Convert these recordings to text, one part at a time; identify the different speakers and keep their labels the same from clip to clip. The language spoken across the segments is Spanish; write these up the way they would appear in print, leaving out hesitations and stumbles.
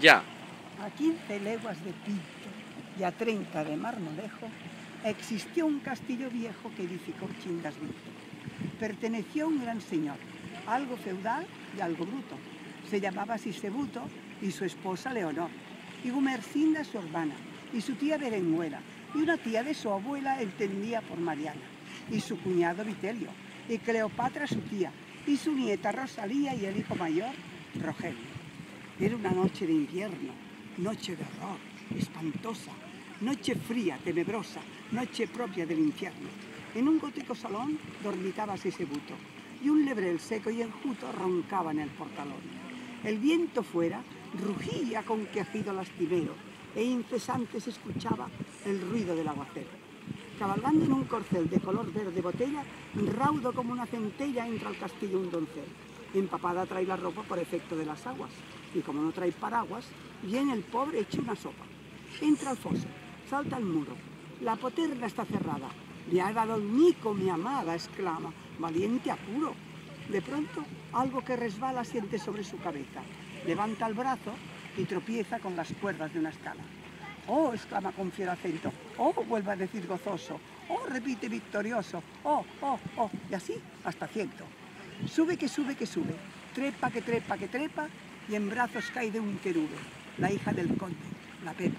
Speaker 1: Ya.
Speaker 2: A 15 leguas de Pinto y a 30 de Marmolejo existió un castillo viejo que edificó Chindasvito. Perteneció a un gran señor, algo feudal y algo bruto. Se llamaba Sisebuto y su esposa Leonor, y Gumersinda su hermana, y su tía Berenguela, y una tía de su abuela entendía por Mariana, y su cuñado Vitelio, y Cleopatra su tía, y su nieta Rosalía y el hijo mayor Rogelio. Era una noche de invierno, noche de horror, espantosa, noche fría, tenebrosa, noche propia del infierno. En un gótico salón dormitaba Sisebuto, y un lebrel seco y enjuto roncaba en el portalón. El viento fuera rugía con quejido lastimero, e incesante se escuchaba el ruido del aguacero. Cabalgando en un corcel de color verde botella, raudo como una centella entra al castillo un doncel. Empapada trae la ropa por efecto de las aguas, y como no trae paraguas, viene el pobre hecho una sopa. Entra al foso, salta al muro, la poterna está cerrada. Le ha dado el mico, mi amada, exclama, valiente apuro. De pronto, algo que resbala siente sobre su cabeza. Levanta el brazo y tropieza con las cuerdas de una escala. ¡Oh!, exclama con fiero acento. ¡Oh!, vuelve a decir gozoso. ¡Oh!, repite victorioso. ¡Oh, oh, oh! Y así hasta 100. Sube que sube que sube. Trepa que trepa que trepa. Y en brazos cae de un querube, la hija del conde, la Pepa.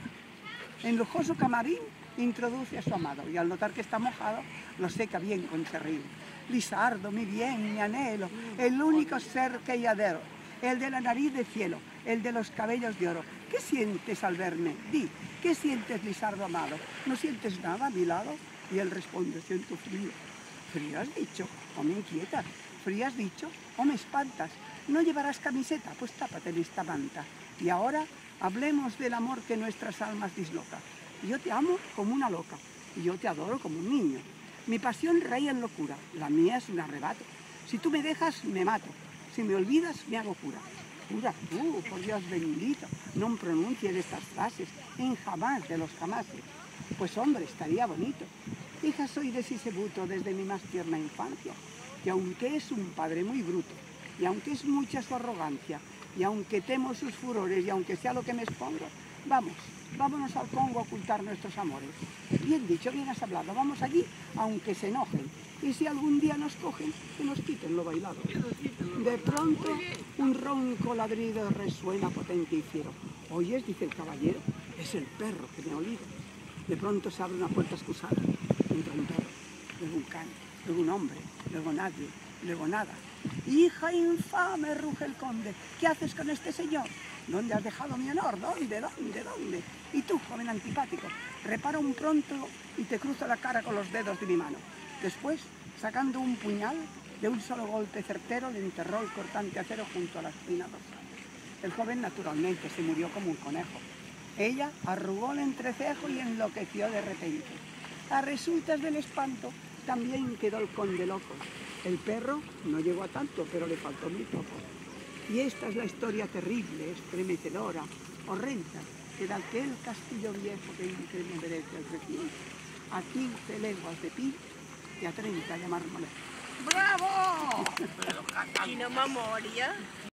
Speaker 2: En lujoso camarín introduce a su amado y al notar que está mojado, lo seca bien con serrín. Lisardo, mi bien, mi anhelo, el único ser que yo adoro, el de la nariz de cielo, el de los cabellos de oro. ¿Qué sientes al verme? Di, ¿qué sientes, Lisardo amado? ¿No sientes nada a mi lado? Y él responde, siento frío. ¿Frío has dicho? ¿O me inquietas? ¿Frío has dicho? ¿O me espantas? ¿No llevarás camiseta? Pues tápate en esta manta. Y ahora hablemos del amor que nuestras almas disloca. Yo te amo como una loca y yo te adoro como un niño. Mi pasión raya en locura, la mía es un arrebato. Si tú me dejas, me mato. Si me olvidas, me hago cura. Cura tú, por Dios bendito, no pronuncies estas frases en jamás de los jamases. Pues hombre, estaría bonito. Hija soy de Sisebuto desde mi más tierna infancia, que aunque es un padre muy bruto, y aunque es mucha su arrogancia, y aunque temo sus furores, y aunque sea lo que me expongo, vámonos al Congo a ocultar nuestros amores. Bien dicho, bien has hablado, vamos allí, aunque se enojen. Y si algún día nos cogen, que nos quiten lo bailado. De pronto, un ronco ladrido resuena potente y fiero. ¿Oyes?, dice el caballero, es el perro que me ha olido. De pronto se abre una puerta excusada, entra un perro, luego un can, luego un hombre, luego nadie, luego nada. ¡Hija infame!, ruge el conde, ¿qué haces con este señor? ¿Dónde has dejado mi honor? ¿Dónde? Y tú, joven antipático, repara un pronto y te cruzo la cara con los dedos de mi mano. Después, sacando un puñal, de un solo golpe certero le enterró el cortante acero junto a la espina dorsal. El joven naturalmente se murió como un conejo. Ella arrugó el entrecejo y enloqueció de repente. A resultas del espanto, también quedó el conde loco. El perro no llegó a tanto, pero le faltó muy poco. Y esta es la historia terrible, estremecedora, horrenda, de aquel castillo viejo que me merece el recinto, a 15 leguas de Pinto y a 30 de Marmolejo.
Speaker 3: ¡Bravo! ¿Y no memoria?